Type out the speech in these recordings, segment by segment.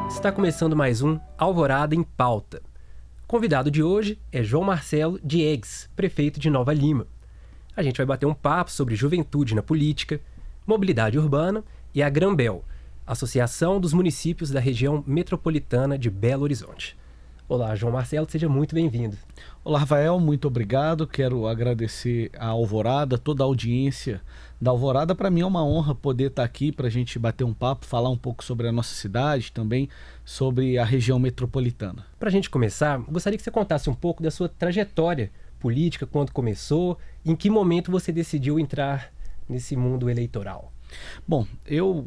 Está começando mais um Alvorada em Pauta. O convidado de hoje é João Marcelo Diegues, prefeito de Nova Lima. A gente vai bater um papo sobre juventude na política, mobilidade urbana e a Granbel, Associação dos Municípios da Região Metropolitana de Belo Horizonte. Olá, João Marcelo, seja muito bem-vindo. Olá, Rafael, muito obrigado. Quero agradecer a Alvorada, toda a audiência da Alvorada. Para mim é uma honra poder estar aqui para a gente bater um papo, falar um pouco sobre a nossa cidade, também sobre a região metropolitana. Para a gente começar, gostaria que você contasse um pouco da sua trajetória política, quando começou, em que momento você decidiu entrar nesse mundo eleitoral. Bom, eu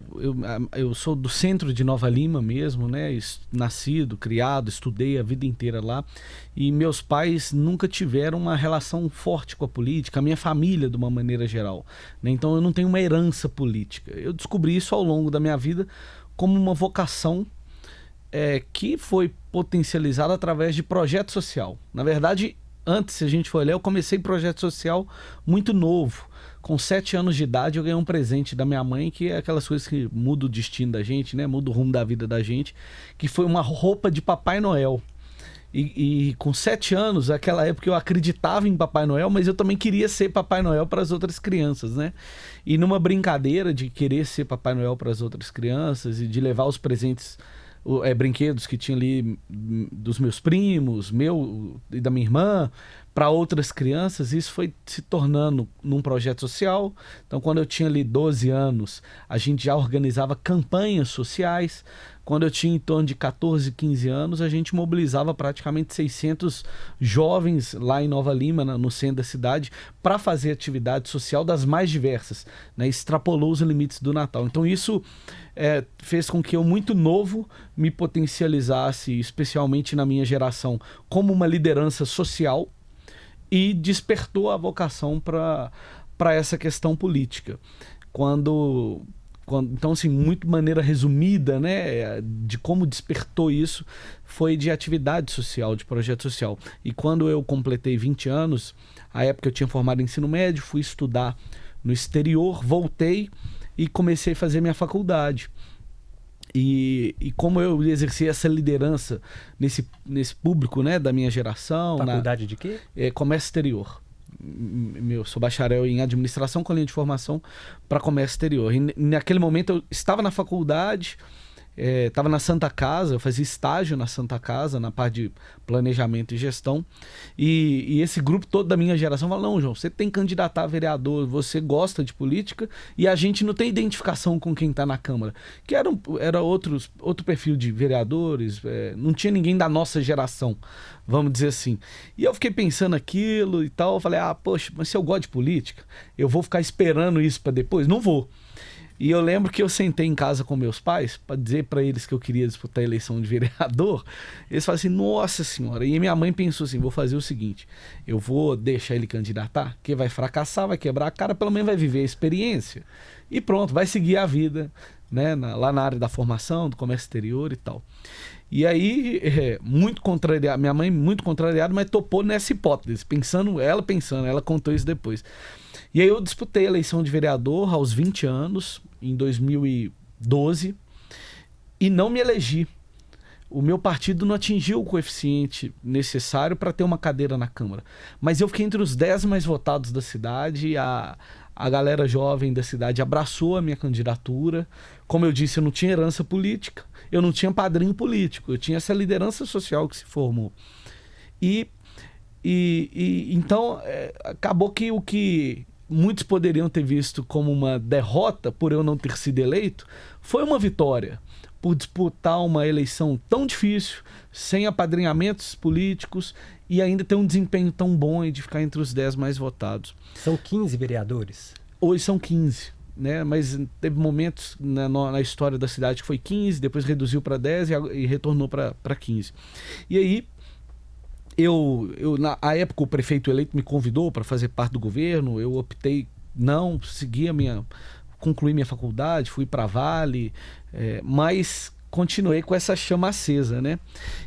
sou do centro de Nova Lima mesmo, né? Nascido, criado, estudei a vida inteira lá. E meus pais nunca tiveram uma relação forte com a política, a minha família de uma maneira geral, né? Então eu não tenho uma herança política. Eu descobri isso ao longo da minha vida como uma vocação que foi potencializada através de projeto social. Na verdade, antes, se a gente for olhar, eu comecei projeto social muito novo. Com 7 anos de idade eu ganhei um presente da minha mãe, que é aquelas coisas que mudam o destino da gente, né? Muda o rumo da vida da gente, que foi uma roupa de Papai Noel. E com 7 anos, naquela época eu acreditava em Papai Noel, mas eu também queria ser Papai Noel para as outras crianças, né? E numa brincadeira de querer ser Papai Noel para as outras crianças e de levar os presentes, brinquedos que tinha ali dos meus primos, meu e da minha irmã, para outras crianças, isso foi se tornando num projeto social. Então, quando eu tinha ali 12 anos, a gente já organizava campanhas sociais. Quando eu tinha em torno de 14, 15 anos, a gente mobilizava praticamente 600 jovens lá em Nova Lima, no centro da cidade, para fazer atividade social das mais diversas, né? Extrapolou os limites do Natal. Então isso fez com que eu, muito novo, me potencializasse, especialmente na minha geração, como uma liderança social, e despertou a vocação para essa questão política. Então, assim, muito maneira resumida, né, de como despertou isso, foi de atividade social, de projeto social. E quando eu completei 20 anos, a época eu tinha formado em ensino médio, fui estudar no exterior, voltei e comecei a fazer minha faculdade. E como eu exerci essa liderança nesse público, né, da minha geração... Faculdade de quê? Comércio exterior. Eu sou bacharel em administração com linha de formação para comércio exterior. E naquele momento eu estava na faculdade, estava na Santa Casa, eu fazia estágio na Santa Casa, na parte de planejamento e gestão. E esse grupo todo da minha geração falou: não, João, você tem que candidatar a vereador, você gosta de política e a gente não tem identificação com quem está na Câmara. Que era outro perfil de vereadores, não tinha ninguém da nossa geração, vamos dizer assim. E eu fiquei pensando aquilo e tal, eu falei: poxa, mas se eu gosto de política, eu vou ficar esperando isso para depois? Não vou. E eu lembro que eu sentei em casa com meus pais para dizer para eles que eu queria disputar a eleição de vereador. Eles falaram assim: nossa senhora. E minha mãe pensou assim: vou fazer o seguinte, eu vou deixar ele candidatar, que vai fracassar, vai quebrar a cara, pelo menos vai viver a experiência. E pronto, vai seguir a vida, né, lá na área da formação, do comércio exterior e tal. E aí, muito contrariado, minha mãe muito contrariada, mas topou nessa hipótese, ela contou isso depois. E aí eu disputei a eleição de vereador aos 20 anos, em 2012, e não me elegi. O meu partido não atingiu o coeficiente necessário para ter uma cadeira na Câmara. Mas eu fiquei entre os 10 mais votados da cidade, a galera jovem da cidade abraçou a minha candidatura. Como eu disse, eu não tinha herança política, eu não tinha padrinho político, eu tinha essa liderança social que se formou. Então, acabou que o que muitos poderiam ter visto como uma derrota por eu não ter sido eleito, foi uma vitória por disputar uma eleição tão difícil, sem apadrinhamentos políticos e ainda ter um desempenho tão bom e de ficar entre os 10 mais votados. São 15 vereadores? Hoje são 15, né? Mas teve momentos na história da cidade que foi 15, depois reduziu para 10 e retornou para 15. E aí, na época o prefeito eleito me convidou para fazer parte do governo, eu optei concluí minha faculdade, fui para Vale, mas continuei com essa chama acesa, né?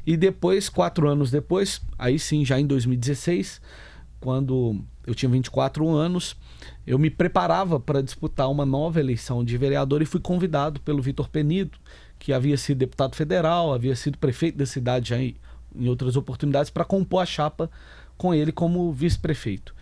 E depois, 4 anos depois, aí sim, já em 2016, quando eu tinha 24 anos, eu me preparava para disputar uma nova eleição de vereador e fui convidado pelo Vitor Penido, que havia sido deputado federal, havia sido prefeito da cidade já em outras oportunidades, para compor a chapa com ele como vice-prefeito.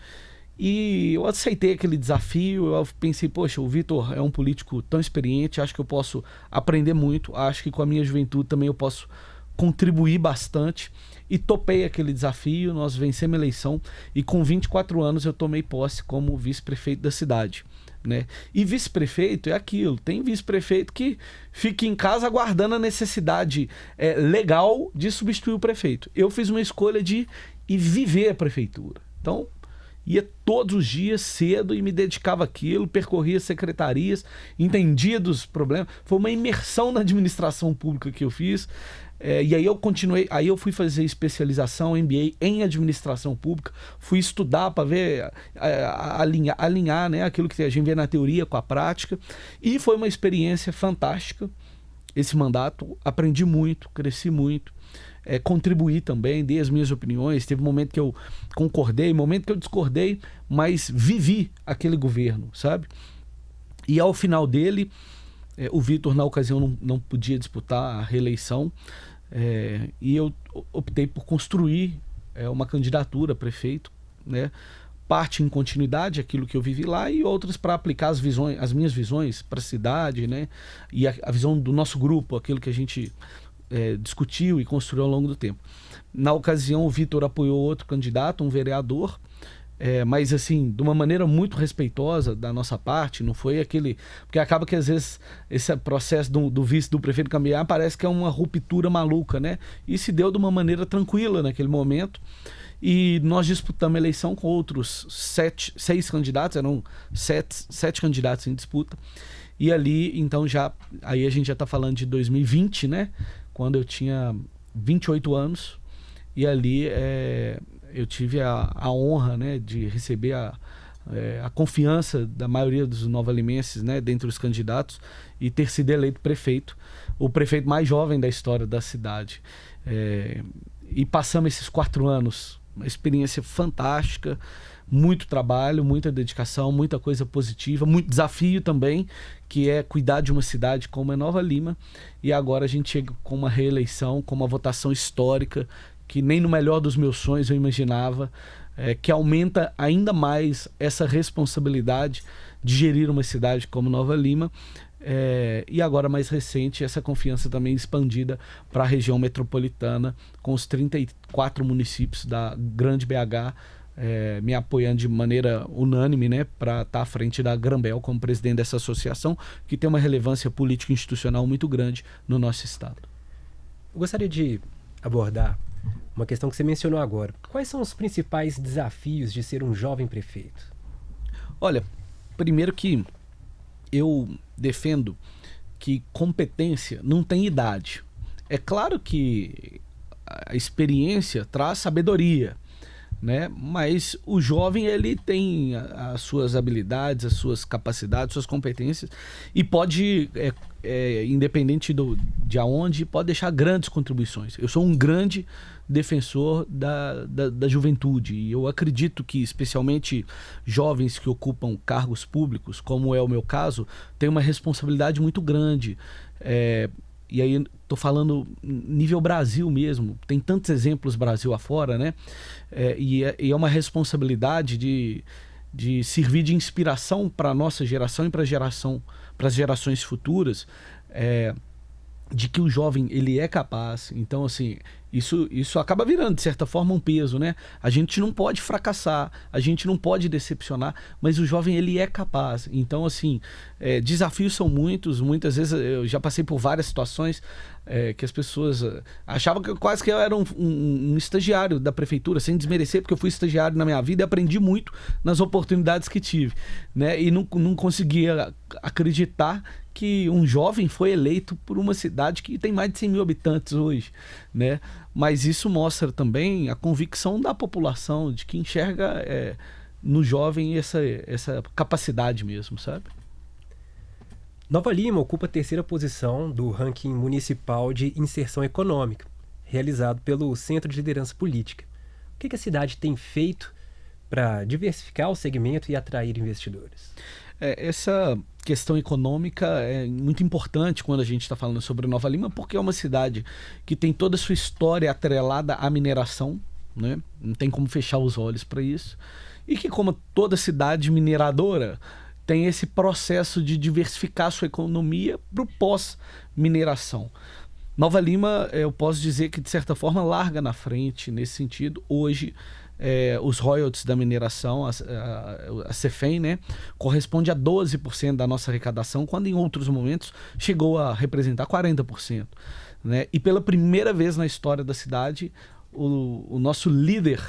E eu aceitei aquele desafio, eu pensei, poxa, o Vitor é um político tão experiente, acho que eu posso aprender muito, acho que com a minha juventude também eu posso contribuir bastante, e topei aquele desafio, nós vencemos a eleição, e com 24 anos eu tomei posse como vice-prefeito da cidade, né? E vice-prefeito é aquilo, tem vice-prefeito que fica em casa aguardando a necessidade legal de substituir o prefeito. Eu fiz uma escolha de ir viver a prefeitura, então ia todos os dias cedo e me dedicava àquilo, percorria secretarias, entendia dos problemas. Foi uma imersão na administração pública que eu fiz. E aí eu continuei, aí eu fui fazer especialização, MBA em administração pública, fui estudar para ver, alinhar, né, aquilo que a gente vê na teoria com a prática, e foi uma experiência fantástica esse mandato, aprendi muito, cresci muito, contribuí também, dei as minhas opiniões, teve um momento que eu concordei, momento que eu discordei, mas vivi aquele governo, sabe? E ao final dele, o Vitor na ocasião não podia disputar a reeleição, e eu optei por construir uma candidatura a prefeito, né? Parte em continuidade, aquilo que eu vivi lá, e outras para aplicar as minhas visões para a cidade, né? E a visão do nosso grupo, aquilo que a gente discutiu e construiu ao longo do tempo. Na ocasião, o Vitor apoiou outro candidato, um vereador, mas assim, de uma maneira muito respeitosa da nossa parte, não foi aquele... Porque acaba que às vezes esse processo do vice do prefeito caminhar parece que é uma ruptura maluca, né? E se deu de uma maneira tranquila naquele momento. E nós disputamos a eleição com outros 6 candidatos, eram 7 candidatos em disputa. E ali, então, aí a gente já está falando de 2020, né? Quando eu tinha 28 anos. E ali eu tive a honra, né, de receber a confiança da maioria dos novalimenses, né, dentre os candidatos, e ter sido eleito prefeito, o prefeito mais jovem da história da cidade. E passamos esses 4 anos, uma experiência fantástica, muito trabalho, muita dedicação, muita coisa positiva, muito desafio também, que é cuidar de uma cidade como é Nova Lima, e agora a gente chega com uma reeleição, com uma votação histórica, que nem no melhor dos meus sonhos eu imaginava, que aumenta ainda mais essa responsabilidade de gerir uma cidade como Nova Lima, e agora mais recente essa confiança também expandida para a região metropolitana, com os 34 municípios da grande BH me apoiando de maneira unânime, né, para estar à frente da Grambel como presidente dessa associação, que tem uma relevância política e institucional muito grande no nosso estado. Eu gostaria de abordar uma questão que você mencionou agora. Quais são os principais desafios de ser um jovem prefeito? Olha, primeiro que eu defendo que competência não tem idade. É claro que a experiência traz sabedoria, né? Mas o jovem, ele tem as suas habilidades, as suas capacidades, suas competências, e pode, independente de aonde, pode deixar grandes contribuições. Eu sou um grande defensor da juventude, e eu acredito que especialmente jovens que ocupam cargos públicos, como é o meu caso, têm uma responsabilidade muito grande. E aí estou falando nível Brasil mesmo, tem tantos exemplos Brasil afora, né? E é uma responsabilidade de servir de inspiração para a nossa geração e para as gerações futuras, de que o jovem ele é capaz. Então, assim, isso acaba virando, de certa forma, um peso, né? A gente não pode fracassar, a gente não pode decepcionar, mas o jovem ele é capaz. Então, assim, desafios são muitos. Muitas vezes eu já passei por várias situações que as pessoas achavam que quase que eu era um estagiário da prefeitura, sem desmerecer, porque eu fui estagiário na minha vida e aprendi muito nas oportunidades que tive, né? E não conseguia acreditar que um jovem foi eleito por uma cidade que tem mais de 100 mil habitantes hoje, né? Mas isso mostra também a convicção da população, de que enxerga no jovem essa capacidade mesmo, sabe? Nova Lima ocupa a 3ª posição do ranking municipal de inserção econômica, realizado pelo Centro de Liderança Política. O que a cidade tem feito para diversificar o segmento e atrair investidores? Essa questão econômica é muito importante quando a gente está falando sobre Nova Lima, porque é uma cidade que tem toda a sua história atrelada à mineração, né? Não tem como fechar os olhos para isso. E que, como toda cidade mineradora, tem esse processo de diversificar sua economia para o pós-mineração. Nova Lima, eu posso dizer que, de certa forma, larga na frente nesse sentido. Hoje, os royalties da mineração, a CEFEM, né, corresponde a 12% da nossa arrecadação, quando em outros momentos chegou a representar 40%. Né? E pela primeira vez na história da cidade, o nosso líder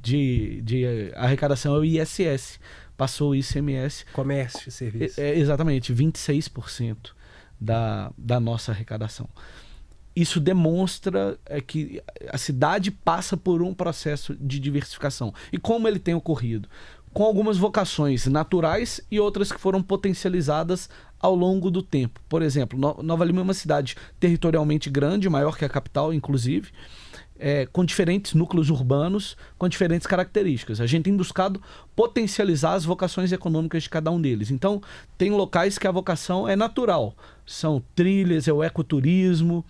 de arrecadação é o ISS, passou o ICMS. Comércio e serviço. Exatamente, 26% da nossa arrecadação. Isso demonstra que a cidade passa por um processo de diversificação. E como ele tem ocorrido? Com algumas vocações naturais e outras que foram potencializadas ao longo do tempo. Por exemplo, Nova Lima é uma cidade territorialmente grande, maior que a capital, inclusive, com diferentes núcleos urbanos, com diferentes características. A gente tem buscado potencializar as vocações econômicas de cada um deles. Então, tem locais que a vocação é natural. São trilhas, é o ecoturismo,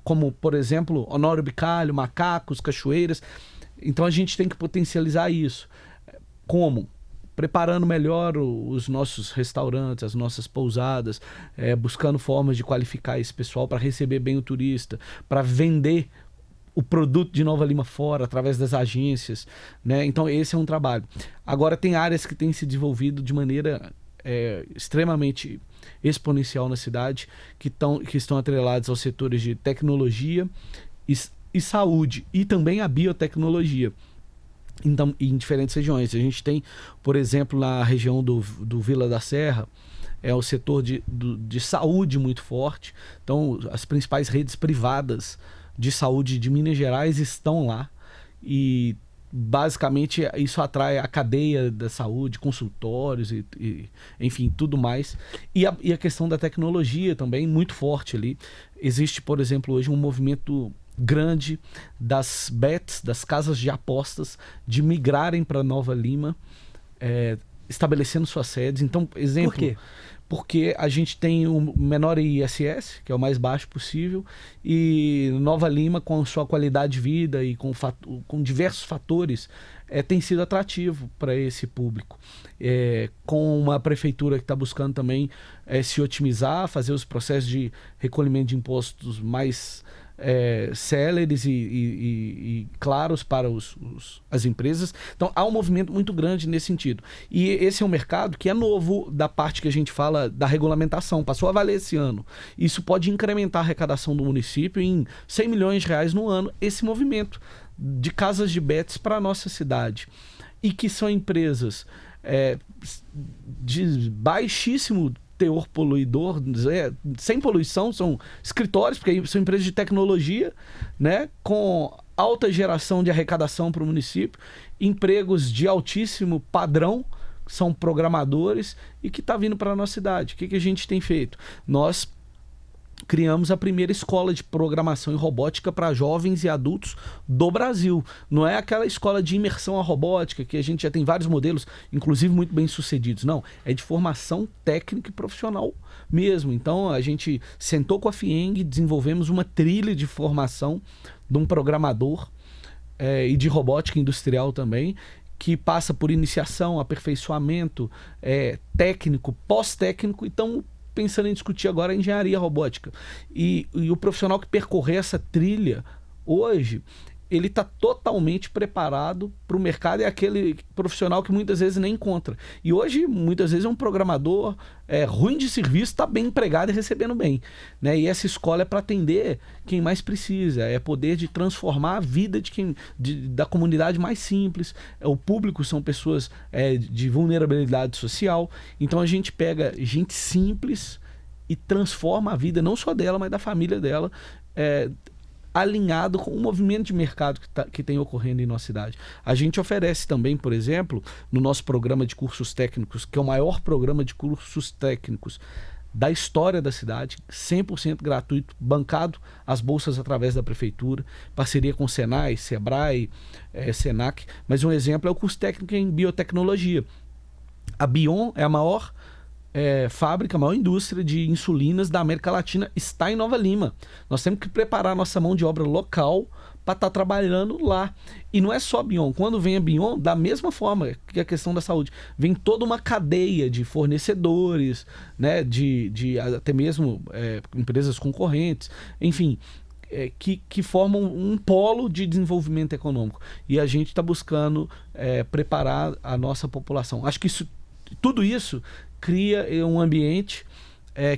como, por exemplo, Honório Bicalho, macacos, cachoeiras. Então, a gente tem que potencializar isso. Como? Preparando melhor os nossos restaurantes, as nossas pousadas, buscando formas de qualificar esse pessoal para receber bem o turista, para vender o produto de Nova Lima fora, através das agências, né? Então esse é um trabalho. Agora tem áreas que têm se desenvolvido de maneira extremamente exponencial na cidade, que estão atreladas aos setores de tecnologia e saúde, e também a biotecnologia. Então, em diferentes regiões. A gente tem, por exemplo, na região do Vila da Serra, o setor de saúde muito forte. Então, as principais redes privadas de saúde de Minas Gerais estão lá. E, basicamente, isso atrai a cadeia da saúde, consultórios e enfim, tudo mais. E a questão da tecnologia também, muito forte ali. Existe, por exemplo, hoje um movimento grande das bets, das casas de apostas, de migrarem para Nova Lima, estabelecendo suas sedes. Então, exemplo... Por quê? Porque a gente tem o menor ISS, que é o mais baixo possível, e Nova Lima, com sua qualidade de vida e com diversos fatores, tem sido atrativo para esse público. Com uma prefeitura que está buscando também se otimizar, fazer os processos de recolhimento de impostos mais céleres e claros para as empresas. Então há um movimento muito grande nesse sentido. E esse é um mercado que é novo da parte que a gente fala da regulamentação. Passou a valer esse ano. Isso pode incrementar a arrecadação do município em 100 milhões de reais no ano, esse movimento de casas de bets para a nossa cidade. E que são empresas de baixíssimo teor poluidor, sem poluição, são escritórios, porque são empresas de tecnologia, né, com alta geração de arrecadação para o município, empregos de altíssimo padrão, são programadores e que está vindo para a nossa cidade. O que a gente tem feito? Nós criamos a primeira escola de programação e robótica para jovens e adultos do Brasil. Não é aquela escola de imersão à robótica, que a gente já tem vários modelos, inclusive muito bem sucedidos. Não, é de formação técnica e profissional mesmo. Então a gente sentou com a FIENG, desenvolvemos uma trilha de formação de um programador e de robótica industrial também, que passa por iniciação, aperfeiçoamento técnico, pós-técnico. Então, pensando em discutir agora a engenharia robótica. E o profissional que percorrer essa trilha hoje, ele está totalmente preparado para o mercado. É aquele profissional que muitas vezes nem encontra. E hoje, muitas vezes, é um programador ruim de serviço, está bem empregado e recebendo bem. Né? E essa escola é para atender quem mais precisa. É poder de transformar a vida da comunidade mais simples. O público são pessoas de vulnerabilidade social. Então a gente pega gente simples e transforma a vida não só dela, mas da família dela, alinhado com o movimento de mercado que tem ocorrendo em nossa cidade. A gente oferece também, por exemplo, no nosso programa de cursos técnicos, que é o maior programa de cursos técnicos da história da cidade, 100% gratuito, bancado as bolsas através da prefeitura, parceria com o Senai, Sebrae, Senac, mas um exemplo é o curso técnico em biotecnologia. A Bion é a maior fábrica, a maior indústria de insulinas da América Latina, está em Nova Lima. Nós temos que preparar a nossa mão de obra local para estar trabalhando lá. E não é só a Bion. Quando vem a Bion, da mesma forma que a questão da saúde, vem toda uma cadeia de fornecedores, né, de até mesmo empresas concorrentes, enfim, que formam um polo de desenvolvimento econômico. E a gente está buscando preparar a nossa população. Acho que tudo isso cria um ambiente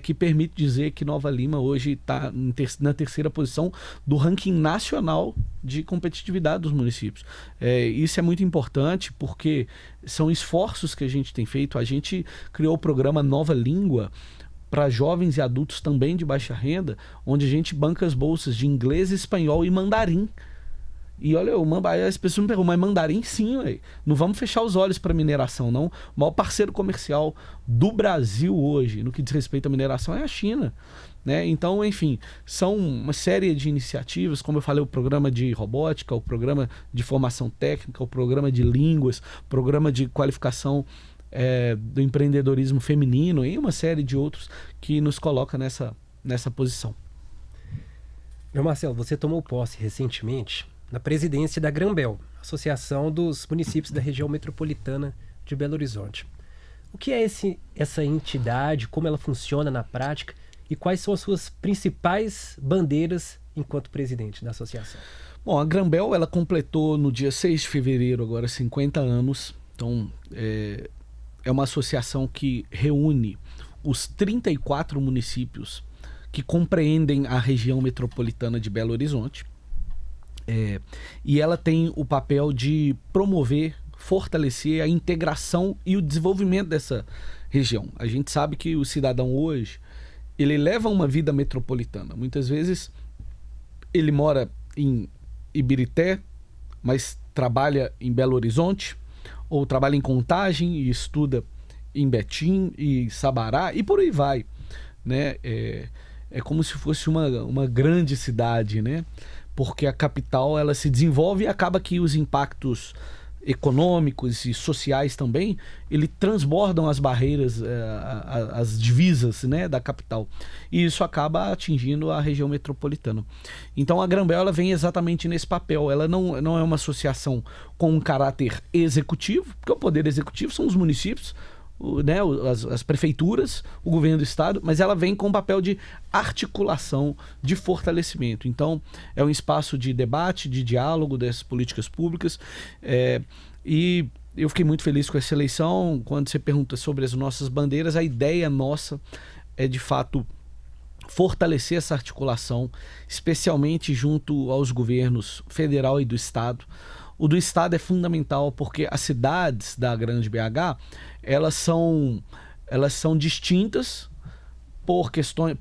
que permite dizer que Nova Lima hoje está na terceira posição do ranking nacional de competitividade dos municípios. Isso é muito importante porque são esforços que a gente tem feito. A gente criou o programa Nova Língua para jovens e adultos também de baixa renda, onde a gente banca as bolsas de inglês, espanhol e mandarim. E olha, as pessoas me perguntam, mas mandarim sim, véio. Não vamos fechar os olhos para mineração, não. O maior parceiro comercial do Brasil hoje, no que diz respeito à mineração, é a China. Né? Então, enfim, são uma série de iniciativas, como eu falei, o programa de robótica, o programa de formação técnica, o programa de línguas, o programa de qualificação do empreendedorismo feminino e uma série de outros que nos coloca nessa posição. Meu Marcelo, você tomou posse recentemente na presidência da Granbel, Associação dos Municípios da Região Metropolitana de Belo Horizonte. O que é essa entidade, como ela funciona na prática e quais são as suas principais bandeiras enquanto presidente da associação? Bom, a Granbel ela completou no dia 6 de fevereiro agora 50 anos, então é uma associação que reúne os 34 municípios que compreendem a região metropolitana de Belo Horizonte. E ela tem o papel de promover, fortalecer a integração e o desenvolvimento dessa região. A gente sabe que o cidadão hoje, ele leva uma vida metropolitana. Muitas vezes ele mora em Ibirité, mas trabalha em Belo Horizonte, ou trabalha em Contagem e estuda em Betim e Sabará, e por aí vai. Né? É como se fosse uma grande cidade, né? Porque a capital ela se desenvolve e acaba que os impactos econômicos e sociais também, ele transbordam as barreiras, as divisas, né, da capital. E isso acaba atingindo a região metropolitana. Então a Granbel ela vem exatamente nesse papel. Ela não é uma associação com um caráter executivo, porque o poder executivo são os municípios, né, as prefeituras, o governo do estado, mas ela vem com um papel de articulação, de fortalecimento. Então, é um espaço de debate, de diálogo dessas políticas públicas. E eu fiquei muito feliz com essa eleição. Quando você pergunta sobre as nossas bandeiras, a ideia nossa é, de fato, fortalecer essa articulação, especialmente junto aos governos federal e do estado. O do estado é fundamental porque as cidades da Grande BH, elas são distintas por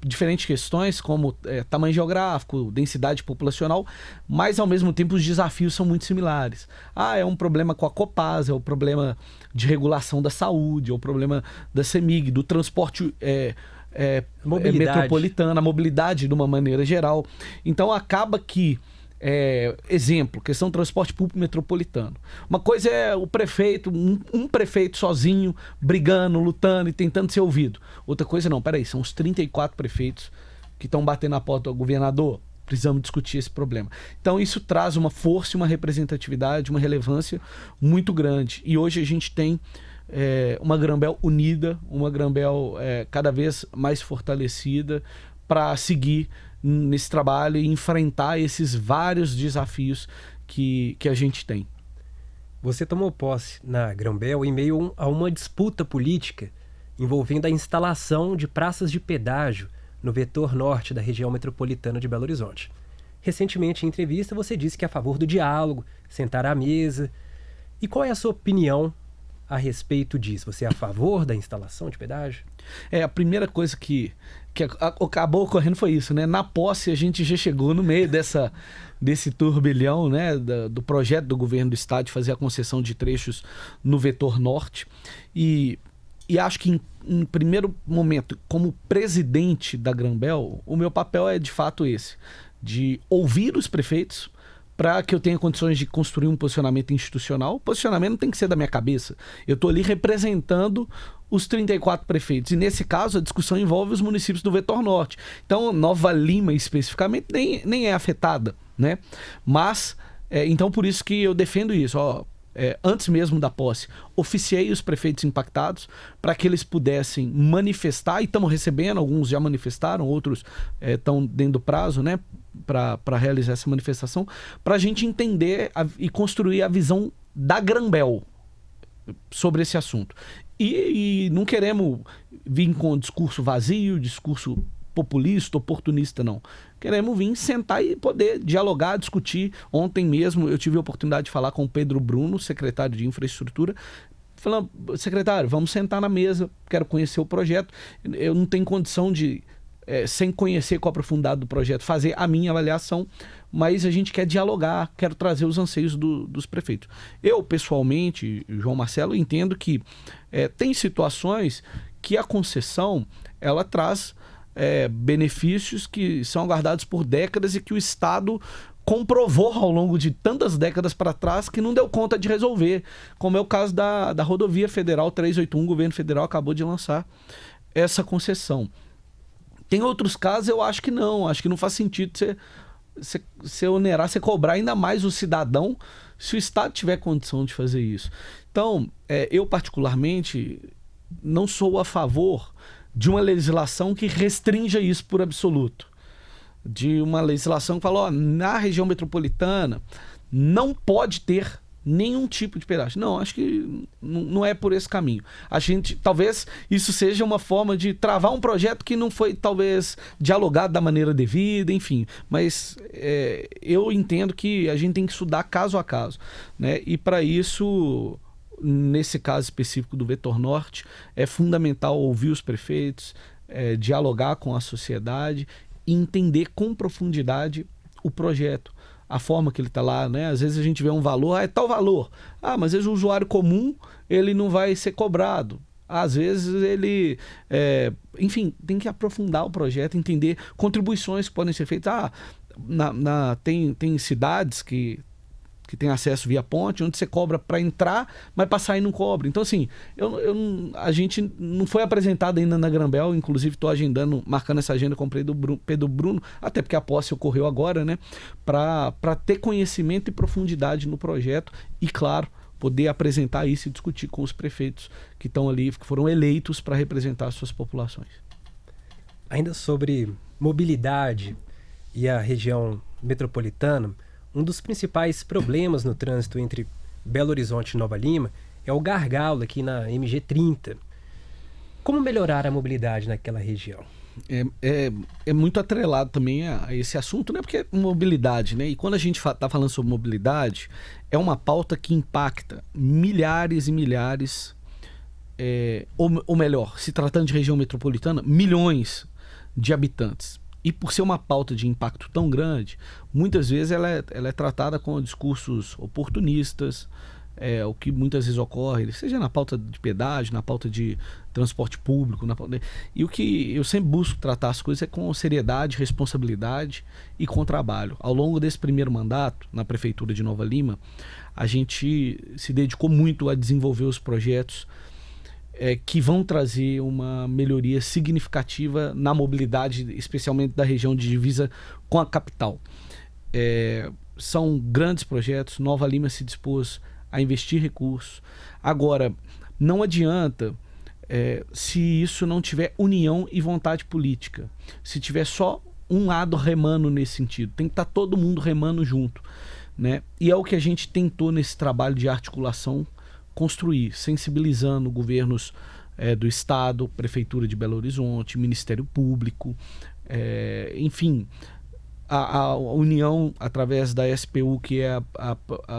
diferentes questões, como tamanho geográfico, densidade populacional, mas ao mesmo tempo os desafios são muito similares. É um problema com a Copasa, é o problema de regulação da saúde, é o problema da CEMIG, do transporte metropolitano, a mobilidade de uma maneira geral. Então acaba que exemplo, questão do transporte público metropolitano. Uma coisa é o prefeito, um prefeito sozinho, brigando, lutando e tentando ser ouvido. Outra coisa não, peraí, são os 34 prefeitos que estão batendo na porta do governador. Precisamos discutir esse problema. Então isso traz uma força, uma representatividade, uma relevância muito grande. E hoje a gente tem uma Granbel unida, uma Granbel cada vez mais fortalecida para seguir nesse trabalho e enfrentar esses vários desafios que a gente tem. Você tomou posse na Granbel em meio a uma disputa política envolvendo a instalação de praças de pedágio no vetor norte da região metropolitana de Belo Horizonte. Recentemente, em entrevista, você disse que é a favor do diálogo, sentar à mesa. E qual é a sua opinião a respeito disso? Você é a favor da instalação de pedágio? A primeira coisa que acabou ocorrendo foi isso, né? Na posse a gente já chegou no meio desse turbilhão, né? Do projeto do governo do estado de fazer a concessão de trechos no vetor norte. E acho que em primeiro momento, como presidente da Granbel, o meu papel é de fato esse, de ouvir os prefeitos para que eu tenha condições de construir um posicionamento institucional. O posicionamento não tem que ser da minha cabeça. Eu estou ali representando os 34 prefeitos. E nesse caso, a discussão envolve os municípios do Vetor Norte. Então, Nova Lima, especificamente, nem é afetada, né? Mas, então, por isso que eu defendo isso. Antes mesmo da posse, oficiei os prefeitos impactados para que eles pudessem manifestar, e estamos recebendo, alguns já manifestaram, outros estão dentro do prazo, né, para realizar essa manifestação, para a gente entender e construir a visão da Granbel sobre esse assunto. E não queremos vir com discurso vazio, discurso populista, oportunista, não. Queremos vir sentar e poder dialogar, discutir. Ontem mesmo eu tive a oportunidade de falar com o Pedro Bruno, secretário de Infraestrutura, falando: secretário, vamos sentar na mesa, quero conhecer o projeto. Eu não tenho condição de, sem conhecer com a profundidade do projeto, fazer a minha avaliação, mas a gente quer dialogar, quero trazer os anseios dos prefeitos. Eu, pessoalmente, João Marcelo, entendo que tem situações que a concessão, ela traz benefícios que são aguardados por décadas e que o Estado comprovou ao longo de tantas décadas para trás que não deu conta de resolver, como é o caso da rodovia federal 381, o governo federal acabou de lançar essa concessão. Tem outros casos, eu acho que não faz sentido você onerar, você cobrar ainda mais o cidadão se o Estado tiver condição de fazer isso. Então, eu particularmente não sou a favor de uma legislação que restrinja isso por absoluto. De uma legislação que fala, na região metropolitana não pode ter nenhum tipo de pedágio. Não, acho que não é por esse caminho. Talvez isso seja uma forma de travar um projeto que não foi, talvez, dialogado da maneira devida, enfim. Mas eu entendo que a gente tem que estudar caso a caso, né? E para isso, nesse caso específico do Vetor Norte, é fundamental ouvir os prefeitos, dialogar com a sociedade e entender com profundidade o projeto, a forma que ele está lá, né? Às vezes a gente vê um valor, é tal valor. Mas às vezes o usuário comum, ele não vai ser cobrado. Às vezes ele... enfim, tem que aprofundar o projeto, entender contribuições que podem ser feitas. Tem cidades que tem acesso via ponte, onde você cobra para entrar, mas para sair não cobra. Então, assim, a gente não foi apresentado ainda na Granbel, inclusive estou agendando, marcando essa agenda com o Pedro Bruno, até porque a posse ocorreu agora, né? Para ter conhecimento e profundidade no projeto e, claro, poder apresentar isso e discutir com os prefeitos que estão ali, que foram eleitos para representar as suas populações. Ainda sobre mobilidade e a região metropolitana, um dos principais problemas no trânsito entre Belo Horizonte e Nova Lima é o gargalo aqui na MG30. Como melhorar a mobilidade naquela região? É muito atrelado também a esse assunto, né? Porque é mobilidade, né? E quando a gente está falando sobre mobilidade, é uma pauta que impacta milhares e milhares, ou melhor, se tratando de região metropolitana, milhões de habitantes. E por ser uma pauta de impacto tão grande, muitas vezes ela é tratada com discursos oportunistas, o que muitas vezes ocorre, seja na pauta de pedágio, na pauta de transporte público. E o que eu sempre busco tratar as coisas é com seriedade, responsabilidade e com trabalho. Ao longo desse primeiro mandato, na Prefeitura de Nova Lima, a gente se dedicou muito a desenvolver os projetos que vão trazer uma melhoria significativa na mobilidade, especialmente da região de divisa com a capital. São grandes projetos, Nova Lima se dispôs a investir recursos. Agora, não adianta se isso não tiver união e vontade política, se tiver só um lado remando nesse sentido, tem que estar todo mundo remando junto, né? E é o que a gente tentou nesse trabalho de articulação construir, sensibilizando governos do Estado, Prefeitura de Belo Horizonte, Ministério Público, enfim, a União através da SPU, que é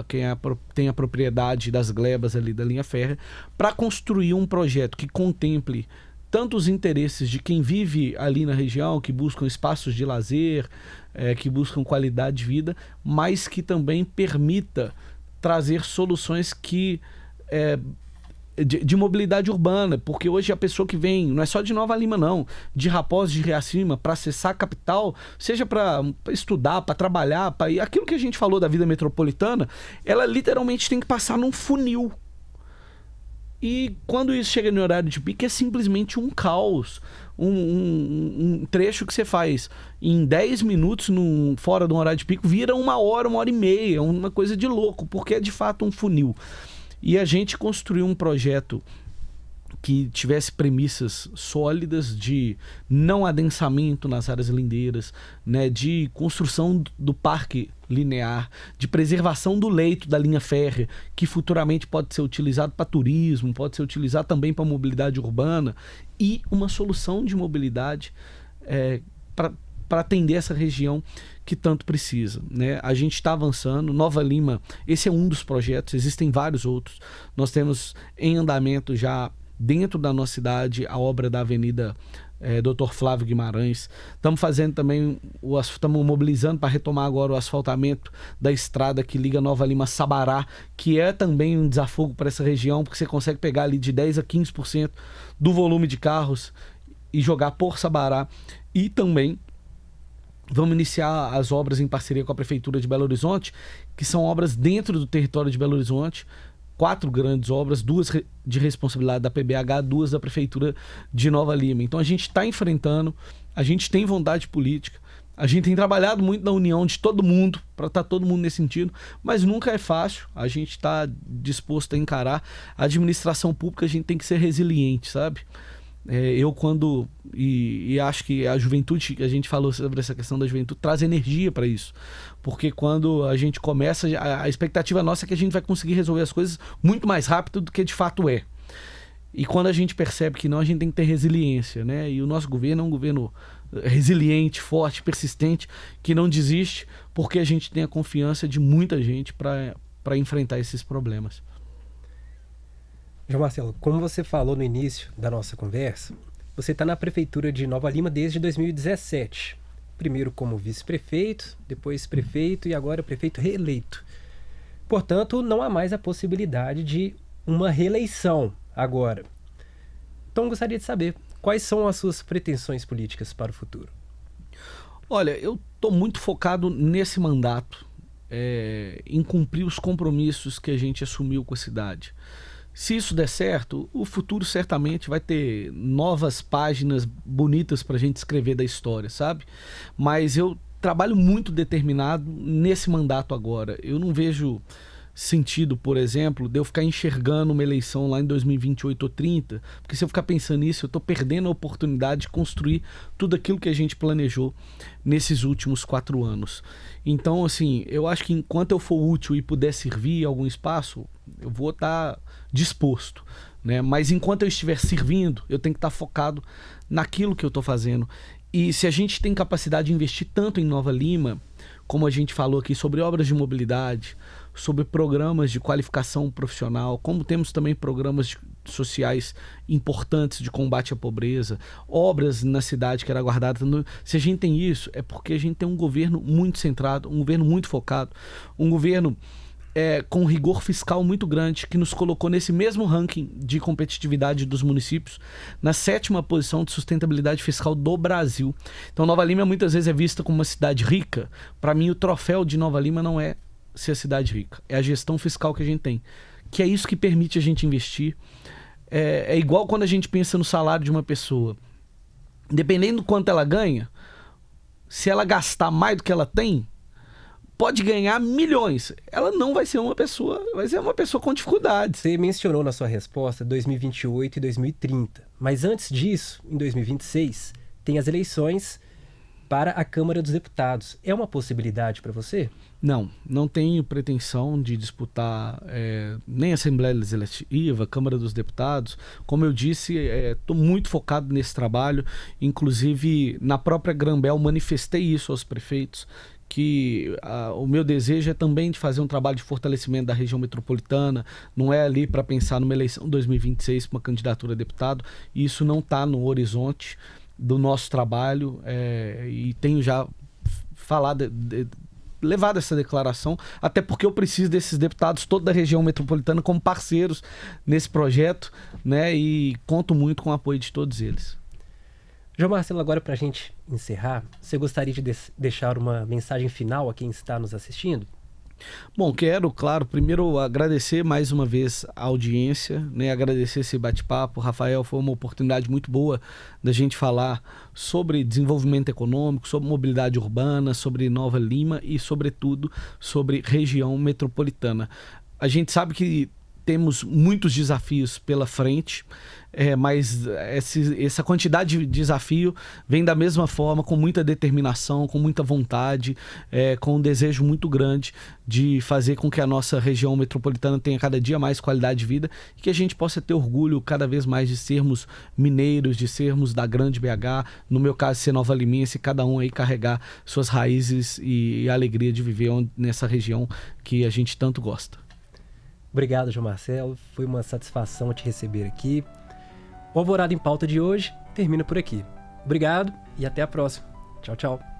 quem tem a propriedade das glebas ali da linha férrea, para construir um projeto que contemple tanto os interesses de quem vive ali na região, que buscam espaços de lazer, que buscam qualidade de vida, mas que também permita trazer soluções que de mobilidade urbana, porque hoje a pessoa que vem, não é só de Nova Lima não, de Raposos de Reacima, para acessar a capital, seja para estudar, para trabalhar, para aquilo que a gente falou da vida metropolitana, ela literalmente tem que passar num funil. E quando isso chega no horário de pico, é simplesmente um caos. Um trecho que você faz em 10 minutos fora do horário de pico, vira 1 hora e meia, uma coisa de louco, porque é de fato um funil. E a gente construiu um projeto que tivesse premissas sólidas de não adensamento nas áreas lindeiras, né, de construção do parque linear, de preservação do leito da linha férrea, que futuramente pode ser utilizado para turismo, pode ser utilizado também para mobilidade urbana, e uma solução de mobilidade para atender essa região que tanto precisa, né? A gente está avançando. Nova Lima, esse é um dos projetos, existem vários outros. Nós temos em andamento já dentro da nossa cidade a obra da Avenida Dr. Flávio Guimarães. Estamos fazendo também, estamos mobilizando para retomar agora o asfaltamento da estrada que liga Nova Lima a Sabará, que é também um desafogo para essa região, porque você consegue pegar ali de 10% a 15% do volume de carros e jogar por Sabará. E também vamos iniciar as obras em parceria com a Prefeitura de Belo Horizonte, que são obras dentro do território de Belo Horizonte, 4 grandes obras, 2 de responsabilidade da PBH, 2 da Prefeitura de Nova Lima. Então a gente está enfrentando, a gente tem vontade política, a gente tem trabalhado muito na união de todo mundo, para estar todo mundo nesse sentido, mas nunca é fácil. A gente está disposto a encarar. A administração pública, a gente tem que ser resiliente, sabe? E acho que a juventude, a gente falou sobre essa questão da juventude, traz energia para isso, porque quando a gente começa, a expectativa nossa é que a gente vai conseguir resolver as coisas muito mais rápido do que de fato é. E quando a gente percebe que não, a gente tem que ter resiliência, né? E o nosso governo é um governo resiliente, forte, persistente, que não desiste, porque a gente tem a confiança de muita gente para enfrentar esses problemas. João Marcelo, como você falou no início da nossa conversa, você está na Prefeitura de Nova Lima desde 2017. Primeiro como vice-prefeito, depois prefeito e agora prefeito reeleito. Portanto, não há mais a possibilidade de uma reeleição agora. Então, gostaria de saber, quais são as suas pretensões políticas para o futuro? Olha, eu estou muito focado nesse mandato, em cumprir os compromissos que a gente assumiu com a cidade. Se isso der certo, o futuro certamente vai ter novas páginas bonitas para a gente escrever da história, sabe? Mas eu trabalho muito determinado nesse mandato agora. Eu não vejo sentido, por exemplo, de eu ficar enxergando uma eleição lá em 2028 ou 30, porque se eu ficar pensando nisso, eu estou perdendo a oportunidade de construir tudo aquilo que a gente planejou nesses últimos 4 anos. Então, assim, eu acho que enquanto eu for útil e puder servir algum espaço, eu vou estar disposto, né? Mas enquanto eu estiver servindo, eu tenho que estar focado naquilo que eu estou fazendo. E se a gente tem capacidade de investir tanto em Nova Lima, como a gente falou aqui, sobre obras de mobilidade, sobre programas de qualificação profissional, como temos também programas sociais importantes de combate à pobreza, obras na cidade que era guardada. Se a gente tem isso, é porque a gente tem um governo muito centrado, um governo muito focado, um governo com rigor fiscal muito grande, que nos colocou nesse mesmo ranking de competitividade dos municípios, na 7ª posição de sustentabilidade fiscal do Brasil. Então Nova Lima muitas vezes é vista como uma cidade rica. Para mim, o troféu de Nova Lima não é ser a cidade rica, é a gestão fiscal que a gente tem, que é isso que permite a gente investir. É igual quando a gente pensa no salário de uma pessoa. Dependendo do quanto ela ganha, se ela gastar mais do que ela tem, pode ganhar milhões. Ela não vai ser uma pessoa, vai ser uma pessoa com dificuldades. Você mencionou na sua resposta 2028 e 2030. Mas antes disso, em 2026, tem as eleições para a Câmara dos Deputados. É uma possibilidade para você? Não tenho pretensão de disputar nem Assembleia Legislativa, Câmara dos Deputados. Como eu disse, estou muito focado nesse trabalho. Inclusive, na própria Grambel, manifestei isso aos prefeitos, que o meu desejo é também de fazer um trabalho de fortalecimento da região metropolitana. Não é ali para pensar numa eleição 2026 para uma candidatura a deputado. Isso não está no horizonte do nosso trabalho, e tenho já falado, levado essa declaração, até porque eu preciso desses deputados toda da região metropolitana como parceiros nesse projeto, né? E conto muito com o apoio de todos eles. João Marcelo, agora para a gente encerrar, você gostaria de deixar uma mensagem final a quem está nos assistindo? Bom, quero, claro, primeiro agradecer mais uma vez a audiência, né? Agradecer esse bate-papo. Rafael, foi uma oportunidade muito boa da gente falar sobre desenvolvimento econômico, sobre mobilidade urbana, sobre Nova Lima e, sobretudo, sobre região metropolitana. A gente sabe que temos muitos desafios pela frente, mas essa quantidade de desafio vem da mesma forma, com muita determinação, com muita vontade, com um desejo muito grande de fazer com que a nossa região metropolitana tenha cada dia mais qualidade de vida e que a gente possa ter orgulho cada vez mais de sermos mineiros, de sermos da grande BH, no meu caso ser nova limense, cada um aí carregar suas raízes e a alegria de viver nessa região que a gente tanto gosta. Obrigado, João Marcelo. Foi uma satisfação te receber aqui. O Alvorada em Pauta de hoje termina por aqui. Obrigado e até a próxima. Tchau, tchau.